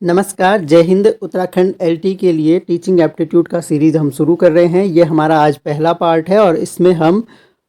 नमस्कार, जय हिंद। उत्तराखंड एलटी के लिए टीचिंग एप्टीट्यूड का सीरीज़ हम शुरू कर रहे हैं। ये हमारा आज पहला पार्ट है और इसमें हम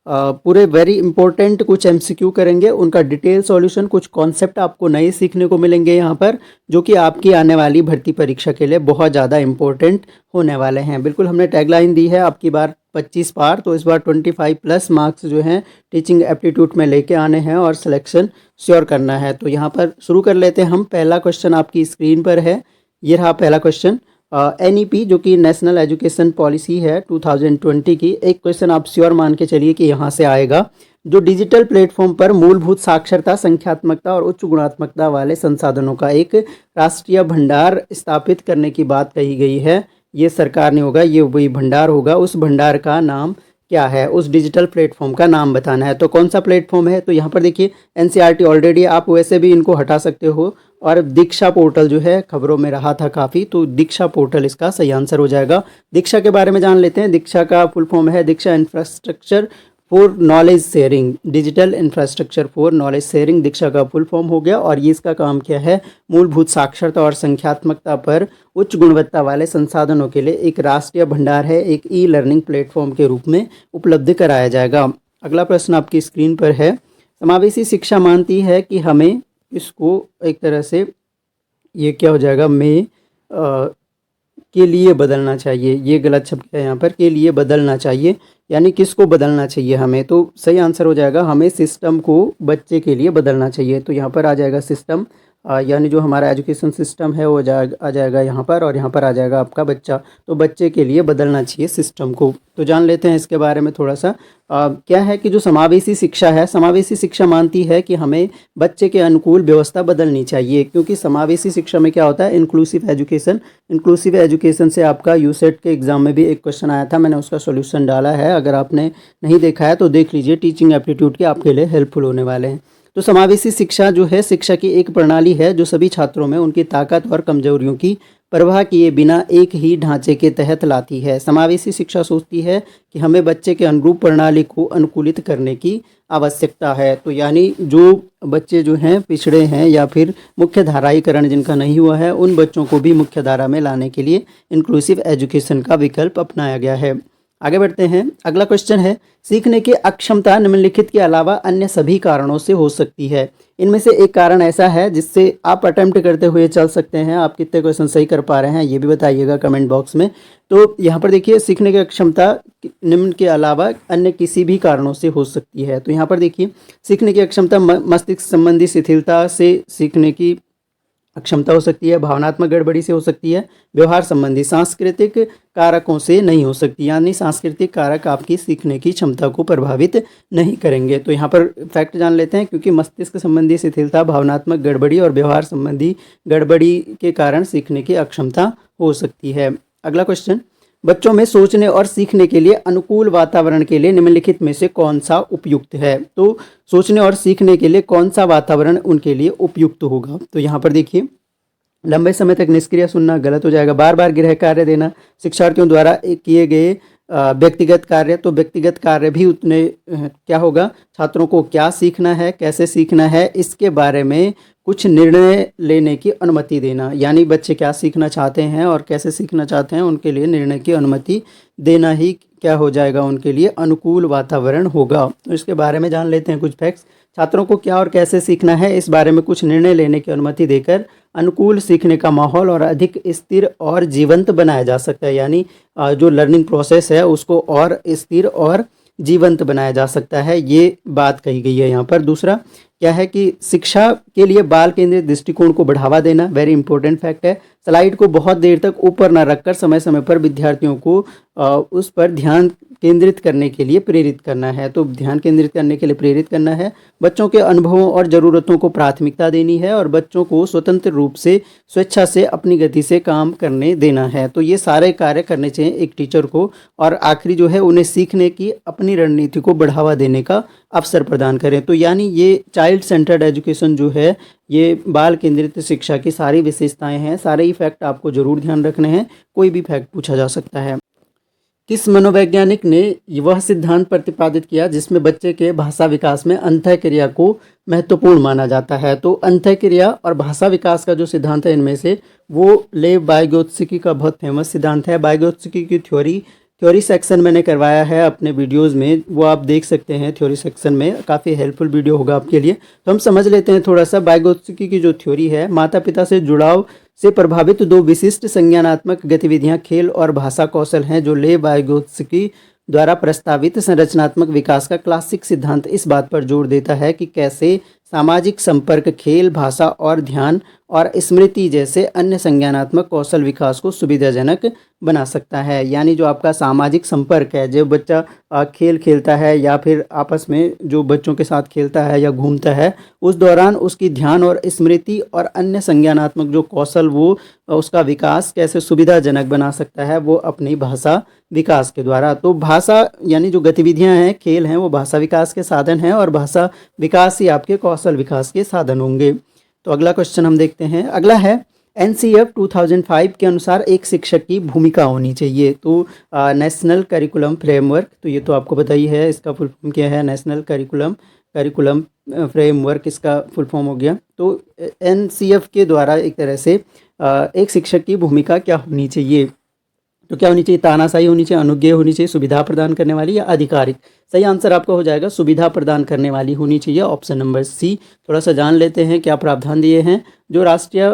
पूरे वेरी इंपॉर्टेंट कुछ एमसीक्यू करेंगे, उनका डिटेल सॉल्यूशन, कुछ कॉन्सेप्ट आपको नए सीखने को मिलेंगे यहाँ पर, जो कि आपकी आने वाली भर्ती परीक्षा के लिए बहुत ज़्यादा इंपॉर्टेंट होने वाले हैं। बिल्कुल हमने टैगलाइन दी है आपकी बार 25 पार, तो इस बार 25 प्लस मार्क्स जो हैं टीचिंग एप्टीट्यूड में लेके आने हैं और सिलेक्शन श्योर करना है। तो यहाँ पर शुरू कर लेते हैं हम। पहला क्वेश्चन आपकी स्क्रीन पर है, ये रहा पहला क्वेश्चन। एनईपी जो कि नेशनल एजुकेशन पॉलिसी है 2020 की, एक क्वेश्चन आप श्योर मान के चलिए कि यहाँ से आएगा। जो डिजिटल प्लेटफॉर्म पर मूलभूत साक्षरता, संख्यात्मकता और उच्च गुणात्मकता वाले संसाधनों का एक राष्ट्रीय भंडार स्थापित करने की बात कही गई है, ये सरकार नहीं होगा, ये वही भंडार होगा। उस भंडार का नाम क्या है? उस डिजिटल प्लेटफॉर्म का नाम बताना है। तो कौन सा प्लेटफॉर्म है? तो यहाँ पर देखिए एनसीईआरटी ऑलरेडी, आप वैसे भी इनको हटा सकते हो, और दीक्षा पोर्टल जो है खबरों में रहा था काफ़ी, तो दीक्षा पोर्टल इसका सही आंसर हो जाएगा। दीक्षा के बारे में जान लेते हैं। दीक्षा का फुल फॉर्म है Diksha infrastructure for knowledge sharing, digital infrastructure for knowledge sharing Diksha का फुल फॉर्म हो गया। और ये इसका काम क्या है? मूलभूत साक्षरता और संख्यात्मकता पर उच्च गुणवत्ता वाले संसाधनों के लिए एक राष्ट्रीय भंडार है, एक ई लर्निंग प्लेटफॉर्म के रूप में उपलब्ध कराया जाएगा। अगला प्रश्न आपकी स्क्रीन पर है। समावेशी शिक्षा मानती है कि हमें इसको एक तरह से, ये क्या हो जाएगा, के लिए बदलना चाहिए, ये गलत शब्द है यहाँ पर, के लिए बदलना चाहिए, यानी किसको बदलना चाहिए हमें? तो सही आंसर हो जाएगा हमें सिस्टम को बच्चे के लिए बदलना चाहिए। तो यहाँ पर आ जाएगा सिस्टम, यानी जो हमारा एजुकेशन सिस्टम है वो आ जाएगा यहाँ पर, और यहाँ पर आ जाएगा आपका बच्चा। तो बच्चे के लिए बदलना चाहिए सिस्टम को। तो जान लेते हैं इसके बारे में थोड़ा सा। क्या है कि जो समावेशी शिक्षा है, समावेशी शिक्षा मानती है कि हमें बच्चे के अनुकूल व्यवस्था बदलनी चाहिए, क्योंकि समावेशी शिक्षा में क्या होता है? Inclusive education. इंक्लूसिव एजुकेशन से आपका यूसेट के एग्जाम में भी एक क्वेश्चन आया था, मैंने उसका सोल्यूशन डाला है, अगर आपने नहीं देखा है तो देख लीजिए। टीचिंग एप्टीट्यूड के आपके लिए हेल्पफुल होने वाले हैं। तो समावेशी शिक्षा जो है शिक्षा की एक प्रणाली है जो सभी छात्रों में उनकी ताकत और कमजोरियों की परवाह किए बिना एक ही ढांचे के तहत लाती है। समावेशी शिक्षा सोचती है कि हमें बच्चे के अनुरूप प्रणाली को अनुकूलित करने की आवश्यकता है। तो यानी जो बच्चे जो हैं पिछड़े हैं या फिर मुख्य धाराईकरण जिनका नहीं हुआ है, उन बच्चों को भी मुख्य धारा में लाने के लिए इंक्लूसिव एजुकेशन का विकल्प अपनाया गया है। आगे बढ़ते हैं। अगला क्वेश्चन है, सीखने की अक्षमता निम्नलिखित के अलावा अन्य सभी कारणों से हो सकती है। इनमें से एक कारण ऐसा है जिससे आप अटेम्प्ट करते हुए चल सकते हैं। आप कितने क्वेश्चन सही कर पा रहे हैं ये भी बताइएगा कमेंट बॉक्स में। तो यहाँ पर देखिए, सीखने की अक्षमता निम्न के अलावा अन्य किसी भी कारणों से हो सकती है। तो यहाँ पर देखिए, सीखने की अक्षमता मस्तिष्क संबंधी शिथिलता से सीखने की अक्षमता हो सकती है, भावनात्मक गड़बड़ी से हो सकती है, व्यवहार संबंधी सांस्कृतिक कारकों से नहीं हो सकती, यानी सांस्कृतिक कारक आपकी सीखने की क्षमता को प्रभावित नहीं करेंगे। तो यहाँ पर फैक्ट जान लेते हैं, क्योंकि मस्तिष्क संबंधी शिथिलता, भावनात्मक गड़बड़ी और व्यवहार संबंधी गड़बड़ी के कारण सीखने की अक्षमता हो सकती है। अगला क्वेश्चन, बच्चों में सोचने और सीखने के लिए अनुकूल वातावरण के लिए निम्नलिखित में से कौन सा उपयुक्त है? तो सोचने और सीखने के लिए कौन सा वातावरण उनके लिए उपयुक्त होगा? तो यहाँ पर देखिए, लंबे समय तक निष्क्रिय सुनना गलत हो जाएगा, बार बार गृह कार्य देना, शिक्षार्थियों द्वारा किए गए व्यक्तिगत कार्य, तो व्यक्तिगत कार्य भी उतने क्या होगा? छात्रों को क्या सीखना है, कैसे सीखना है, इसके बारे में कुछ निर्णय लेने की अनुमति देना, यानी बच्चे क्या सीखना चाहते हैं और कैसे सीखना चाहते हैं उनके लिए निर्णय की अनुमति देना ही क्या हो जाएगा? उनके लिए अनुकूल वातावरण होगा। तो इसके बारे में जान लेते हैं कुछ फैक्ट्स। छात्रों को क्या और कैसे सीखना है इस बारे में कुछ निर्णय लेने की अनुमति देकर अनुकूल सीखने का माहौल और अधिक स्थिर और जीवंत बनाया जा सकता है, यानी जो लर्निंग प्रोसेस है उसको और स्थिर और जीवंत बनाया जा सकता है, ये बात कही गई है यहाँ पर। दूसरा क्या है कि शिक्षा के लिए बाल केंद्रित दृष्टिकोण को बढ़ावा देना, वेरी इंपॉर्टेंट फैक्ट है। स्लाइड को बहुत देर तक ऊपर न रखकर समय समय पर विद्यार्थियों को उस पर ध्यान केंद्रित करने के लिए प्रेरित करना है। तो ध्यान केंद्रित करने के लिए प्रेरित करना है। बच्चों के अनुभवों और ज़रूरतों को प्राथमिकता देनी है, और बच्चों को स्वतंत्र रूप से स्वेच्छा से अपनी गति से काम करने देना है। तो ये सारे कार्य करने चाहिए एक टीचर को। और आखिरी जो है, उन्हें सीखने की अपनी रणनीति को बढ़ावा देने का अवसर प्रदान करें। तो यानी ये चाइल्ड सेंटर्ड एजुकेशन जो है, ये बाल केंद्रित शिक्षा की सारी विशेषताएं हैं। सारे ही फैक्ट आपको जरूर ध्यान रखने हैं, कोई भी फैक्ट पूछा जा सकता है। किस मनोवैज्ञानिक ने वह सिद्धांत प्रतिपादित किया जिसमें बच्चे के भाषा विकास में अंतःक्रिया को महत्वपूर्ण माना जाता है? तो अंतःक्रिया और भाषा विकास का जो सिद्धांत है इनमें से वो लेव वाइगोत्स्की का बहुत फेमस सिद्धांत है। वाइगोत्स्की की थ्योरी सेक्शन मैंने करवाया है अपने वीडियोस में, वो आप देख सकते हैं थ्योरी सेक्शन में, काफ़ी हेल्पफुल वीडियो होगा आपके लिए। तो हम समझ लेते हैं थोड़ा सा वाइगोत्स्की की जो थ्योरी है। माता पिता से जुड़ाव से प्रभावित दो विशिष्ट संज्ञानात्मक गतिविधियां खेल और भाषा कौशल हैं, जो लेव वाइगोत्स्की द्वारा प्रस्तावित संरचनात्मक विकास का क्लासिक सिद्धांत इस बात पर जोर देता है कि कैसे सामाजिक संपर्क, खेल, भाषा और ध्यान और स्मृति जैसे अन्य संज्ञानात्मक कौशल विकास को सुविधाजनक बना सकता है। यानी जो आपका सामाजिक संपर्क है, जब बच्चा खेल खेलता है या फिर आपस में जो बच्चों के साथ खेलता है या घूमता है, उस दौरान उसकी ध्यान और स्मृति और अन्य संज्ञानात्मक जो कौशल वो उसका विकास कैसे सुविधाजनक बना सकता है, वो अपनी भाषा विकास के द्वारा। तो भाषा यानी जो गतिविधियां हैं, खेल हैं, वो भाषा विकास के साधन हैं और भाषा विकास ही आपके कौशल विकास के साधन होंगे। तो अगला क्वेश्चन हम देखते हैं। अगला है NCF 2005 के अनुसार एक शिक्षक की भूमिका होनी चाहिए। तो नेशनल करिकुलम फ्रेमवर्क, तो ये तो आपको पता ही है, इसका फुल फॉर्म क्या है? नेशनल करिकुलम फ्रेमवर्क इसका फुल फॉर्म हो गया। तो NCF के द्वारा एक तरह से एक शिक्षक की भूमिका क्या होनी चाहिए? तो क्या होनी चाहिए? तानाशाही होनी चाहिए, अनुज्ञेय होनी चाहिए, सुविधा प्रदान करने वाली, या आधिकारिक? सही आंसर आपका हो जाएगा सुविधा प्रदान करने वाली होनी चाहिए, ऑप्शन नंबर सी। थोड़ा सा जान लेते हैं क्या प्रावधान दिए हैं। जो राष्ट्रीय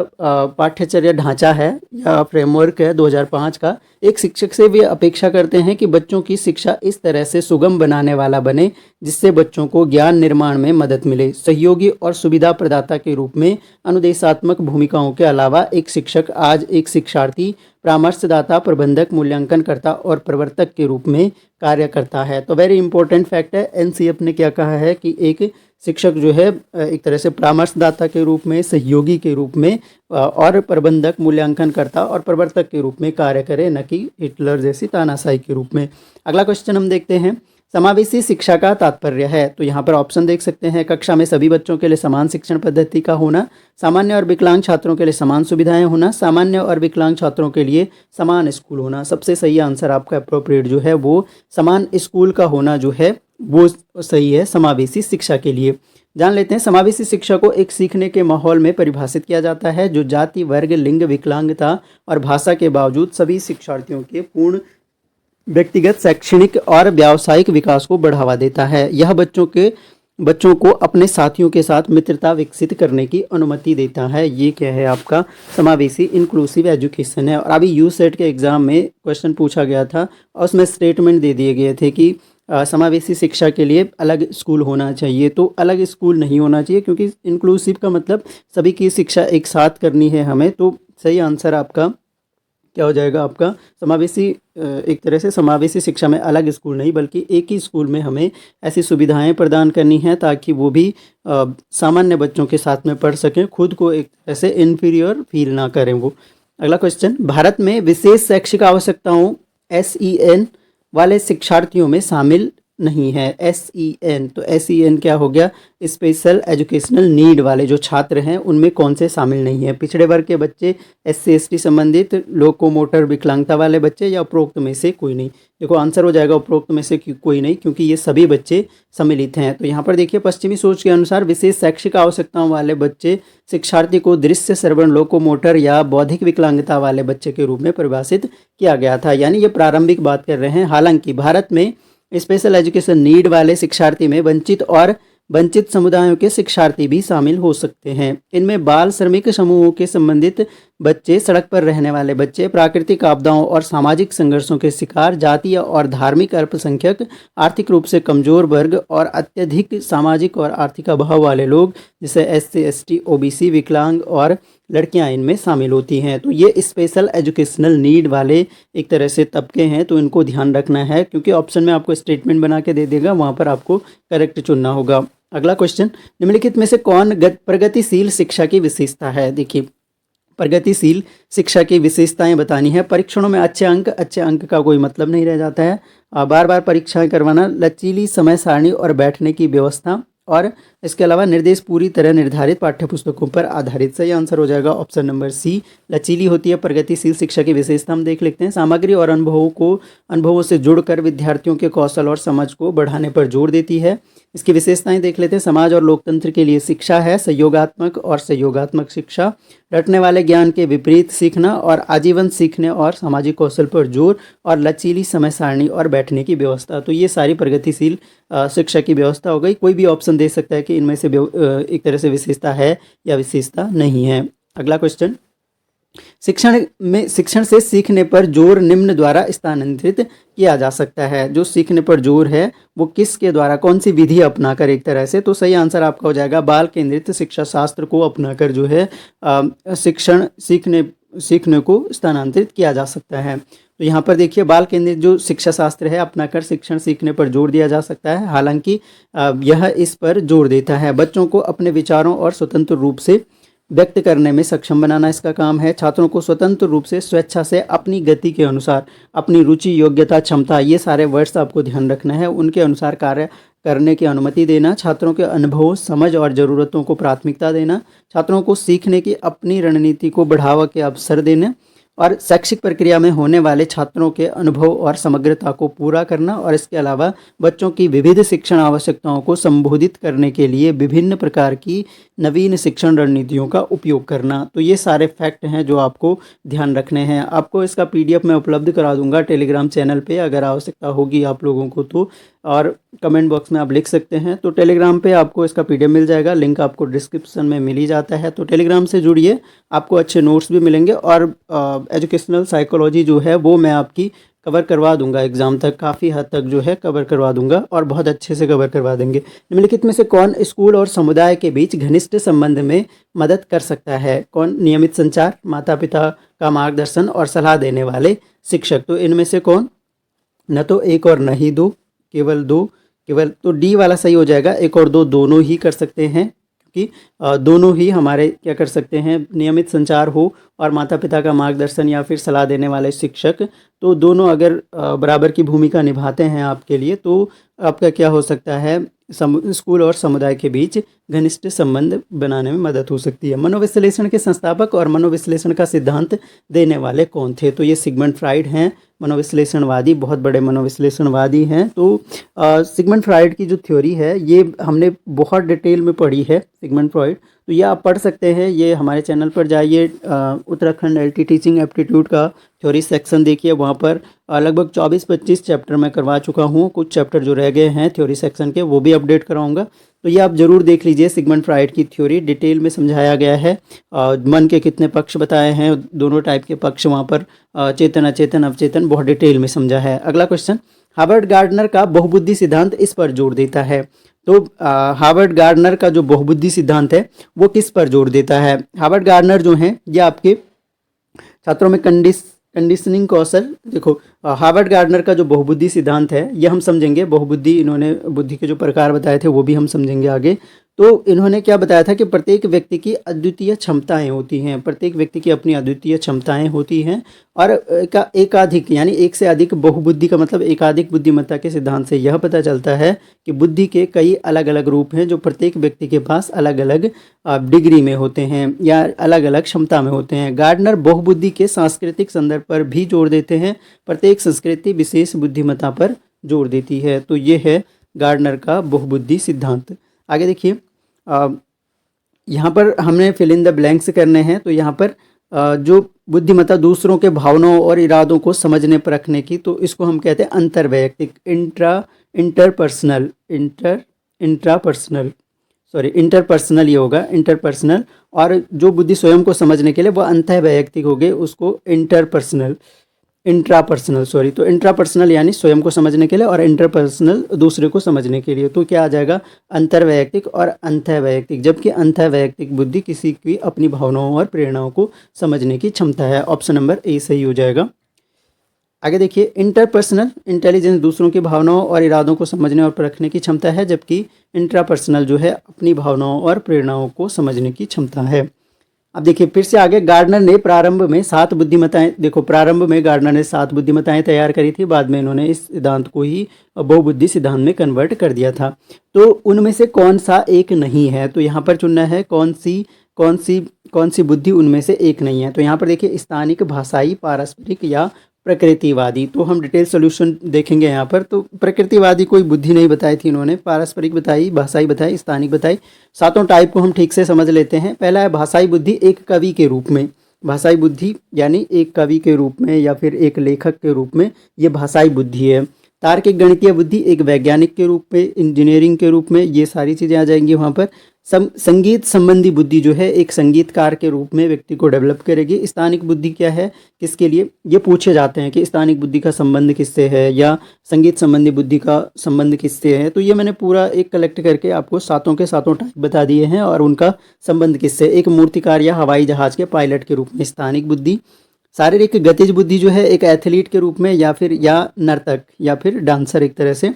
पाठ्यचर्या ढांचा है या फ्रेमवर्क है 2005 का, एक शिक्षक से वे अपेक्षा करते हैं कि बच्चों की शिक्षा इस तरह से सुगम बनाने वाला बने जिससे बच्चों को ज्ञान निर्माण में मदद मिले। सहयोगी और सुविधा प्रदाता के रूप में अनुदेशात्मक भूमिकाओं के अलावा एक शिक्षक आज एक शिक्षार्थी, परामर्शदाता, प्रबंधक, मूल्यांकनकर्ता और प्रवर्तक के रूप में कार्य करता है। तो वेरी इंपॉर्टेंट फैक्ट है, NCF ने क्या कहा है कि एक शिक्षक जो है एक तरह से परामर्शदाता के रूप में, सहयोगी के रूप में और प्रबंधक, मूल्यांकनकर्ता और प्रवर्तक के रूप में कार्य करे, न कि हिटलर जैसी तानाशाही के रूप में। अगला क्वेश्चन हम देखते हैं। समावेशी शिक्षा का तात्पर्य है। तो यहाँ पर ऑप्शन देख सकते हैं। कक्षा में सभी बच्चों के लिए समान शिक्षण पद्धति का होना, सामान्य और विकलांग छात्रों के लिए समान सुविधाएं होना, सामान्य और विकलांग छात्रों के लिए समान स्कूल होना। सबसे सही आंसर आपका अप्रोप्रिएट जो है वो समान स्कूल का होना जो है वो सही है समावेशी शिक्षा के लिए। जान लेते हैं। समावेशी शिक्षा को एक सीखने के माहौल में परिभाषित किया जाता है जो जाति, वर्ग, लिंग, विकलांगता और भाषा के बावजूद सभी शिक्षार्थियों के पूर्ण व्यक्तिगत, शैक्षणिक और व्यावसायिक विकास को बढ़ावा देता है। यह बच्चों को अपने साथियों के साथ मित्रता विकसित करने की अनुमति देता है। ये क्या है? आपका समावेशी इंक्लूसिव एजुकेशन है। और अभी यूसेट के एग्ज़ाम में क्वेश्चन पूछा गया था और उसमें स्टेटमेंट दे दिए गए थे कि समावेशी शिक्षा के लिए अलग स्कूल होना चाहिए। तो अलग स्कूल नहीं होना चाहिए, क्योंकि इंक्लूसिव का मतलब सभी की शिक्षा एक साथ करनी है हमें। तो सही आंसर आपका क्या हो जाएगा? आपका समावेशी, एक तरह से समावेशी शिक्षा में अलग स्कूल नहीं बल्कि एक ही स्कूल में हमें ऐसी सुविधाएं प्रदान करनी है ताकि वो भी सामान्य बच्चों के साथ में पढ़ सकें, खुद को एक तरह से इन्फीरियर फील ना करें वो। अगला क्वेश्चन। भारत में विशेष शैक्षिक आवश्यकताओं SEN वाले शिक्षार्थियों में शामिल नहीं है। SEN, तो SEN क्या हो गया? स्पेशल एजुकेशनल नीड वाले जो छात्र हैं उनमें कौन से शामिल नहीं है? पिछड़े वर्ग के बच्चे, SC ST संबंधित, लोकोमोटर विकलांगता वाले बच्चे, या उपरोक्त में से कोई नहीं? देखो आंसर हो जाएगा उपरोक्त में से कोई नहीं, क्योंकि ये सभी बच्चे सम्मिलित हैं। तो यहाँ पर देखिए, पश्चिमी सोच के अनुसार विशेष शैक्षिक आवश्यकताओं वाले बच्चे शिक्षार्थी को दृश्य, श्रवण, लोकोमोटर या बौद्धिक विकलांगता वाले बच्चे के रूप में परिभाषित किया गया था। यानी ये प्रारंभिक बात कर रहे हैं। हालांकि भारत में स्पेशल एजुकेशन नीड वाले शिक्षार्थी में वंचित समुदायों के शिक्षार्थी भी शामिल हो सकते हैं। इनमें बाल श्रमिक समूहों के संबंधित बच्चे, सड़क पर रहने वाले बच्चे, प्राकृतिक आपदाओं और सामाजिक संघर्षों के शिकार, जातीय और धार्मिक अल्पसंख्यक, आर्थिक रूप से कमजोर वर्ग और अत्यधिक सामाजिक और आर्थिक अभाव वाले लोग जैसे SC ST, OBC, विकलांग और लड़कियां इनमें शामिल होती हैं। तो ये स्पेशल एजुकेशनल नीड वाले एक तरह से तबके हैं, तो इनको ध्यान रखना है, क्योंकि ऑप्शन में आपको स्टेटमेंट बना के दे देगा, वहाँ पर आपको करेक्ट चुनना होगा। अगला क्वेश्चन। निम्नलिखित में से कौन प्रगतिशील शिक्षा की विशेषता है? देखिए, प्रगतिशील शिक्षा की विशेषताएं बतानी है। परीक्षणों में अच्छे अंक का कोई मतलब नहीं रह जाता है। बार बार परीक्षाएं करवाना, लचीली समय सारणी और बैठने की व्यवस्था, और इसके अलावा निर्देश पूरी तरह निर्धारित पाठ्यपुस्तकों पर आधारित। सही आंसर हो जाएगा ऑप्शन नंबर सी। लचीली होती है। प्रगतिशील शिक्षा की विशेषता हम देख लेते हैं। सामग्री और अनुभवों से जुड़कर विद्यार्थियों के कौशल और समझ को बढ़ाने पर जोर देती है। इसकी विशेषताएं देख लेते हैं। समाज और लोकतंत्र के लिए शिक्षा है। सहयोगात्मक शिक्षा, रटने वाले ज्ञान के विपरीत सीखना और आजीवन सीखने और सामाजिक कौशल पर जोर, और लचीली समय सारणी और बैठने की व्यवस्था। तो ये सारी प्रगतिशील शिक्षा की व्यवस्था हो गई। कोई भी ऑप्शन दे सकता है कि इनमें से एक तरह से विशेषता है या विशेषता नहीं है। अगला क्वेश्चन, शिक्षण से सीखने पर जोर निम्न द्वारा स्थानांतरित किया जा सकता है। जो सीखने पर जोर है वो किसके द्वारा, कौन सी विधि अपनाकर एक तरह से। तो सही आंसर आपका हो जाएगा बाल केंद्रित शिक्षा शास्त्र को अपनाकर जो है शिक्षण सीखने को स्थानांतरित किया जा सकता है। तो यहाँ पर देखिए बाल केंद्रित जो शिक्षा शास्त्र है अपनाकर शिक्षण सीखने पर जोर दिया जा सकता है। हालांकि यह इस पर जोर देता है बच्चों को अपने विचारों और स्वतंत्र रूप से व्यक्त करने में सक्षम बनाना इसका काम है। छात्रों को स्वतंत्र रूप से स्वेच्छा से अपनी गति के अनुसार अपनी रुचि, योग्यता, क्षमता, ये सारे वर्ड्स आपको ध्यान रखना है, उनके अनुसार कार्य करने की अनुमति देना। छात्रों के अनुभवों, समझ और ज़रूरतों को प्राथमिकता देना। छात्रों को सीखने की अपनी रणनीति को बढ़ावा के अवसर देना और शैक्षिक प्रक्रिया में होने वाले छात्रों के अनुभव और समग्रता को पूरा करना। और इसके अलावा बच्चों की विविध शिक्षण आवश्यकताओं को संबोधित करने के लिए विभिन्न प्रकार की नवीन शिक्षण रणनीतियों का उपयोग करना। तो ये सारे फैक्ट हैं जो आपको ध्यान रखने हैं। आपको इसका PDF मैं उपलब्ध करा दूंगा टेलीग्राम चैनल पे, अगर आवश्यकता होगी आप लोगों को तो, और कमेंट बॉक्स में आप लिख सकते हैं। तो टेलीग्राम पे आपको इसका PDF मिल जाएगा, लिंक आपको डिस्क्रिप्शन में मिल ही जाता है। तो टेलीग्राम से जुड़िए, आपको अच्छे नोट्स भी मिलेंगे और एजुकेशनल साइकोलॉजी जो है वो मैं आपकी कवर करवा दूंगा एग्जाम तक, काफ़ी हद तक जो है कवर करवा दूंगा और बहुत अच्छे से कवर करवा देंगे। निम्नलिखित में से कौन स्कूल और समुदाय के बीच घनिष्ठ संबंध में मदद कर सकता है? कौन? नियमित संचार, माता पिता का मार्गदर्शन और सलाह देने वाले शिक्षक। तो इनमें से कौन? न तो एक और न ही दो, केवल दो, केवल। तो डी वाला सही हो जाएगा। एक और दो दोनों ही कर सकते हैं, कि दोनों ही हमारे क्या कर सकते हैं, नियमित संचार हो और माता पिता का मार्गदर्शन या फिर सलाह देने वाले शिक्षक, तो दोनों अगर बराबर की भूमिका निभाते हैं आपके लिए, तो आपका क्या हो सकता है, स्कूल और समुदाय के बीच घनिष्ठ संबंध बनाने में मदद हो सकती है। मनोविश्लेषण के संस्थापक और मनोविश्लेषण का सिद्धांत देने वाले कौन थे? तो ये सिगमंड फ्राइड हैं, मनोविश्लेषणवादी, बहुत बड़े मनोविश्लेषणवादी हैं। तो सिगमंड फ्राइड की जो थ्योरी है ये हमने बहुत डिटेल में पढ़ी है, सिगमंड फ्राइड। तो ये आप पढ़ सकते हैं, ये हमारे चैनल पर जाइए, उत्तराखंड LT टीचिंग एप्टीट्यूड का थ्योरी सेक्शन देखिए, वहाँ पर लगभग 24-25 चैप्टर मैं करवा चुका हूँ। कुछ चैप्टर जो रह गए हैं थ्योरी सेक्शन के वो भी अपडेट कराऊंगा, तो ये आप ज़रूर देख लीजिए। सिगमंड फ्राइड की थ्योरी डिटेल में समझाया गया है। मन के कितने पक्ष बताए हैं, दोनों टाइप के पक्ष वहाँ पर, चेतन, अचेतन, अवचेतन, बहुत डिटेल में समझा है। अगला क्वेश्चन, हार्वर्ड गार्डनर का बहुबुद्धि सिद्धांत इस पर जोर देता है। तो हार्वर्ड गार्डनर का जो बहुबुद्धि सिद्धांत है वो किस पर जोर देता है? हार्वर्ड गार्डनर जो हैं ये आपके छात्रों में कंडीशनिंग कौशल, देखो हार्वर्ड गार्डनर का जो बहुबुद्धि सिद्धांत है ये हम समझेंगे। बहुबुद्धि, इन्होंने बुद्धि के जो प्रकार बताए थे वो भी हम समझेंगे आगे। तो इन्होंने क्या बताया था कि प्रत्येक व्यक्ति की अद्वितीय क्षमताएं होती हैं, प्रत्येक व्यक्ति की अपनी अद्वितीय क्षमताएं होती हैं, और एकाधिक यानी एक से अधिक, बहुबुद्धि का मतलब एकाधिक बुद्धिमत्ता के सिद्धांत से यह पता चलता है कि बुद्धि के कई अलग अलग रूप हैं जो प्रत्येक व्यक्ति के पास अलग अलग डिग्री में होते हैं या अलग अलग क्षमता में होते हैं। गार्डनर बहुबुद्धि के सांस्कृतिक संदर्भ पर भी जोर देते हैं, प्रत्येक संस्कृति विशेष बुद्धिमत्ता पर जोर देती है। तो ये है गार्डनर का बहुबुद्धि सिद्धांत। आगे देखिए, यहाँ पर हमने फिल इन द ब्लैंक्स करने हैं। तो यहाँ पर जो बुद्धिमत्ता दूसरों के भावनाओं और इरादों को समझने परखने की, तो इसको हम कहते हैं अंतर्वैयक्तिक, इंटरपर्सनल ये होगा, इंटरपर्सनल। और जो बुद्धि स्वयं को समझने के लिए वह अंतर्वैयक्तिक हो गए, उसको इंट्रापर्सनल, तो इंट्रापर्सनल यानी स्वयं को समझने के लिए, और इंटरपर्सनल दूसरे को समझने के लिए। तो क्या आ जाएगा? अंतर्वैयक्तिक और अंतर्वैयक्तिक, जबकि अंतर्वैयक्तिक बुद्धि किसी की अपनी भावनाओं और प्रेरणाओं को समझने की क्षमता है। ऑप्शन नंबर ए सही हो जाएगा। आगे देखिए, इंटरपर्सनल इंटेलिजेंस दूसरों की भावनाओं और इरादों को समझने और परखने की क्षमता है, जबकि इंट्रापर्सनल जो है अपनी भावनाओं और प्रेरणाओं को समझने की क्षमता है। अब देखिए फिर से आगे, गार्डनर ने प्रारंभ में 7 बुद्धिमत्ताएं, देखो प्रारंभ में गार्डनर ने 7 बुद्धिमत्ताएं तैयार करी थी, बाद में इन्होंने इस सिद्धांत को ही बहुबुद्धि सिद्धांत में कन्वर्ट कर दिया था। तो उनमें से कौन सा एक नहीं है, तो यहाँ पर चुनना है कौन सी बुद्धि उनमें से एक नहीं है। तो यहाँ पर देखिए स्थानिक, भाषाई, पारस्परिक या प्रकृतिवादी। तो हम डिटेल सोल्यूशन देखेंगे यहाँ पर। तो प्रकृतिवादी कोई बुद्धि नहीं बताई थी इन्होंने, पारस्परिक बताई, भाषाई बताई, स्थानिक बताई। सातों टाइप को हम ठीक से समझ लेते हैं। पहला है भाषाई बुद्धि, एक कवि के रूप में। भाषाई बुद्धि यानी एक कवि के रूप में या फिर एक लेखक के रूप में, ये भाषाई बुद्धि है। तार्किक गणितीय बुद्धि, एक वैज्ञानिक के रूप में, इंजीनियरिंग के रूप में, ये सारी चीज़ें आ जाएंगी वहाँ पर। संगीत संबंधी बुद्धि जो है, एक संगीतकार के रूप में व्यक्ति को डेवलप करेगी। स्थानिक बुद्धि क्या है, किसके लिए ये पूछे जाते हैं कि स्थानिक बुद्धि का संबंध किससे है या संगीत संबंधी बुद्धि का संबंध किससे है। तो ये मैंने पूरा एक कलेक्ट करके आपको सातों के सातों टाइप बता दिए हैं और उनका संबंध किससे। एक मूर्तिकार या हवाई जहाज के पायलट के रूप में स्थानिक बुद्धि। शारीरिक गतिज बुद्धि जो है, एक एथलीट के रूप में या नर्तक या फिर डांसर एक तरह से।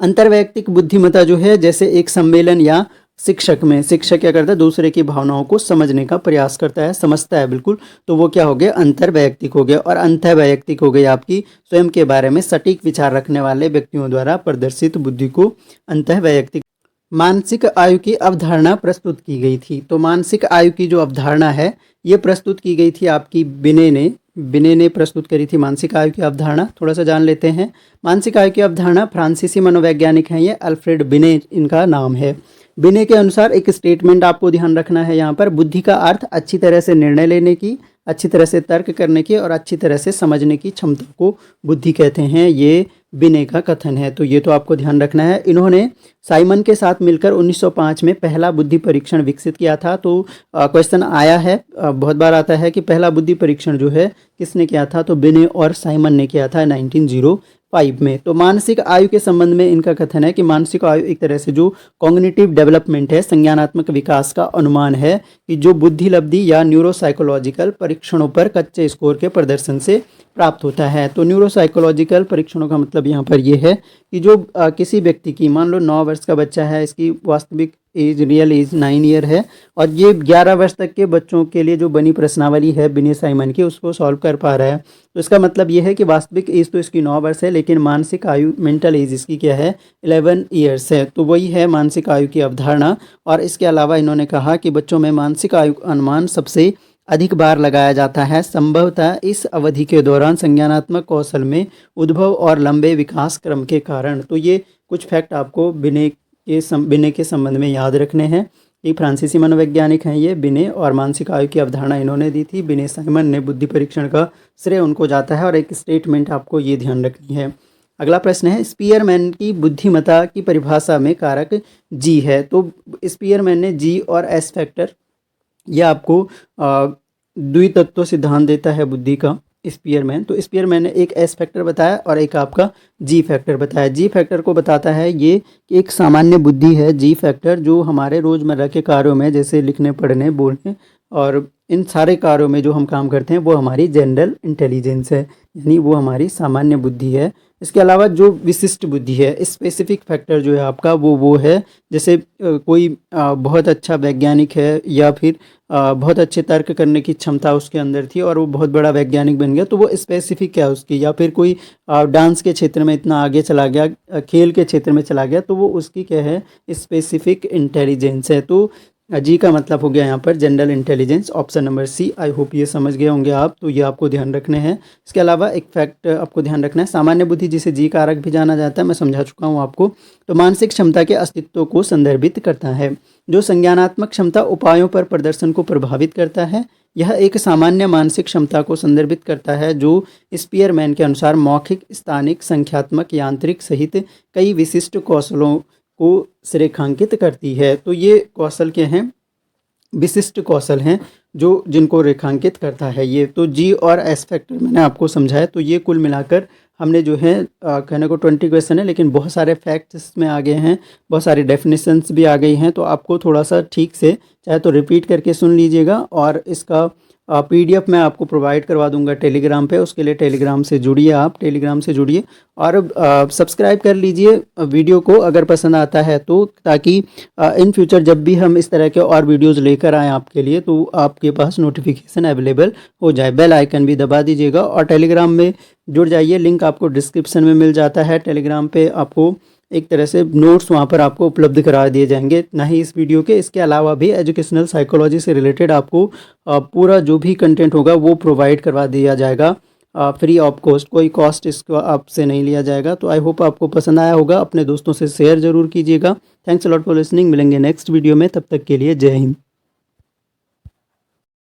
अंतर्वैयक्तिक बुद्धिमत्ता जो है, जैसे एक सम्मेलन या शिक्षक में, शिक्षक क्या करता है, दूसरे की भावनाओं को समझने का प्रयास करता है, समझता है बिल्कुल, तो वो क्या हो गया, अंतर्वैयक्तिक हो गया। और अंतर्वैयक्तिक हो गई आपकी स्वयं के बारे में सटीक विचार रखने वाले व्यक्तियों द्वारा प्रदर्शित बुद्धि को अंतर्वैयक्तिक। मानसिक आयु की अवधारणा प्रस्तुत की गई थी। तो मानसिक आयु की जो अवधारणा है ये प्रस्तुत की गई थी आपकी बिने ने प्रस्तुत करी थी मानसिक आयु की अवधारणा। थोड़ा सा जान लेते हैं। मानसिक आयु की अवधारणा फ्रांसीसी मनोवैज्ञानिक हैं ये, अल्फ्रेड बिने इनका नाम है। बिने के अनुसार एक स्टेटमेंट आपको ध्यान रखना है यहाँ पर, बुद्धि का अर्थ अच्छी तरह से निर्णय लेने की, अच्छी तरह से तर्क करने की और अच्छी तरह से समझने की क्षमता को बुद्धि कहते हैं, ये बिने का कथन है। तो ये तो आपको ध्यान रखना है। इन्होंने साइमन के साथ मिलकर 1905 में पहला बुद्धि परीक्षण विकसित किया था। तो क्वेश्चन आया है, बहुत बार आता है कि पहला बुद्धि परीक्षण जो है किसने किया था, तो बिने और साइमन ने किया था 1905 में। तो मानसिक आयु के संबंध में इनका कथन है कि मानसिक आयु एक तरह से जो कॉग्निटिव डेवलपमेंट है, संज्ञानात्मक विकास का अनुमान है कि जो बुद्धि लब्धि या न्यूरोसाइकोलॉजिकल परीक्षणों पर कच्चे स्कोर के प्रदर्शन से प्राप्त होता है। तो न्यूरोसाइकोलॉजिकल परीक्षणों का मतलब यहाँ पर ये है कि जो किसी व्यक्ति की, मान लो 9 वर्ष का बच्चा है, इसकी वास्तविक एज, रियल एज 9 ईयर है और ये 11 वर्ष तक के बच्चों के लिए जो बनी प्रश्नावली है बिने साइमन की, उसको सॉल्व कर पा रहा है। तो इसका मतलब ये है कि वास्तविक एज तो इसकी 9 वर्ष है, लेकिन मानसिक आयु, मेंटल एज इसकी क्या है, 11 ईयर्स है। तो वही है मानसिक आयु की अवधारणा। और इसके अलावा इन्होंने कहा कि बच्चों में मानसिक आयु का अनुमान सबसे अधिक बार लगाया जाता है, संभवतः इस अवधि के दौरान संज्ञानात्मक कौशल में उद्भव और लंबे विकास क्रम के कारण। तो ये कुछ फैक्ट आपको बिने के संबंध में याद रखने हैं कि फ्रांसीसी मनोवैज्ञानिक हैं ये बिने, और मानसिक आयु की अवधारणा इन्होंने दी थी। बिने साइमन ने बुद्धि परीक्षण का श्रेय उनको जाता है। और एक स्टेटमेंट आपको ये ध्यान रखनी है। अगला प्रश्न है, स्पीयरमैन की बुद्धिमत्ता की परिभाषा में कारक जी है। तो स्पीयरमैन ने जी और एस फैक्टर, यह आपको द्वितत्व सिद्धांत देता है बुद्धि का स्पीयरमैन। तो स्पीयरमैन ने एक एस फैक्टर बताया और एक आपका जी फैक्टर बताया। जी फैक्टर को बताता है ये कि एक सामान्य बुद्धि है जी फैक्टर, जो हमारे रोज़मर्रा के कार्यों में, जैसे लिखने, पढ़ने, बोलने और इन सारे कार्यों में जो हम काम करते हैं, वो हमारी जनरल इंटेलिजेंस है, यानी वो हमारी सामान्य बुद्धि है। इसके अलावा जो विशिष्ट बुद्धि है, स्पेसिफिक फैक्टर जो है आपका, वो है जैसे कोई बहुत अच्छा वैज्ञानिक है या फिर बहुत अच्छे तर्क करने की क्षमता उसके अंदर थी और वो बहुत बड़ा वैज्ञानिक बन गया, तो वो स्पेसिफिक क्या है उसकी। या फिर कोई डांस के क्षेत्र में इतना आगे चला गया, खेल के क्षेत्र में चला गया, तो वो उसकी क्या है, स्पेसिफिक इंटेलिजेंस है। तो जी का मतलब हो गया यहाँ पर general intelligence, option number C. I hope ये समझ गए होंगे आप, तो ये आपको ध्यान रखने हैं। इसके अलावा एक फैक्ट आपको ध्यान रखना है, सामान्य बुद्धि जिसे जी कारक भी जाना जाता है, मैं समझा चुका हूँ आपको। तो मानसिक क्षमता के अस्तित्व को संदर्भित करता है। जो संज्ञानात्मक क्षमता उपायों पर प्रदर्शन को प्रभावित करता है, यह एक सामान्य मानसिक क्षमता को संदर्भित करता है जो स्पीयरमैन के अनुसार मौखिक, स्थानिक, संख्यात्मक, यांत्रिक सहित कई विशिष्ट कौशलों को रेखांकित करती है। तो ये कौशल के हैं, विशिष्ट कौशल हैं जो जिनको रेखांकित करता है ये। तो जी और एस फैक्टर मैंने आपको समझाया। तो ये कुल मिलाकर हमने जो है कहने को 20 क्वेश्चन है, लेकिन बहुत सारे फैक्ट्स में आ गए हैं, बहुत सारी डेफिनेशंस भी आ गई हैं। तो आपको थोड़ा सा ठीक से चाहे तो रिपीट करके सुन लीजिएगा। और इसका PDF मैं आपको प्रोवाइड करवा दूंगा टेलीग्राम पे, उसके लिए टेलीग्राम से जुड़िए, आप टेलीग्राम से जुड़िए और सब्सक्राइब कर लीजिए वीडियो को अगर पसंद आता है तो, ताकि इन फ्यूचर जब भी हम इस तरह के और वीडियोस लेकर आएँ आपके लिए तो आपके पास नोटिफिकेशन अवेलेबल हो जाए। बेल आइकन भी दबा दीजिएगा और टेलीग्राम में जुड़ जाइए, लिंक आपको डिस्क्रिप्शन में मिल जाता है। टेलीग्राम पे आपको एक तरह से नोट्स वहाँ पर आपको उपलब्ध करा दिए जाएंगे, ना ही इस वीडियो के, इसके अलावा भी एजुकेशनल साइकोलॉजी से रिलेटेड आपको पूरा जो भी कंटेंट होगा वो प्रोवाइड करवा दिया जाएगा फ्री ऑफ कॉस्ट, कोई कॉस्ट इसको आपसे नहीं लिया जाएगा। तो आई होप आपको पसंद आया होगा, अपने दोस्तों से शेयर ज़रूर कीजिएगा। Thanks a lot for listening, मिलेंगे नेक्स्ट वीडियो में, तब तक के लिए जय हिंद।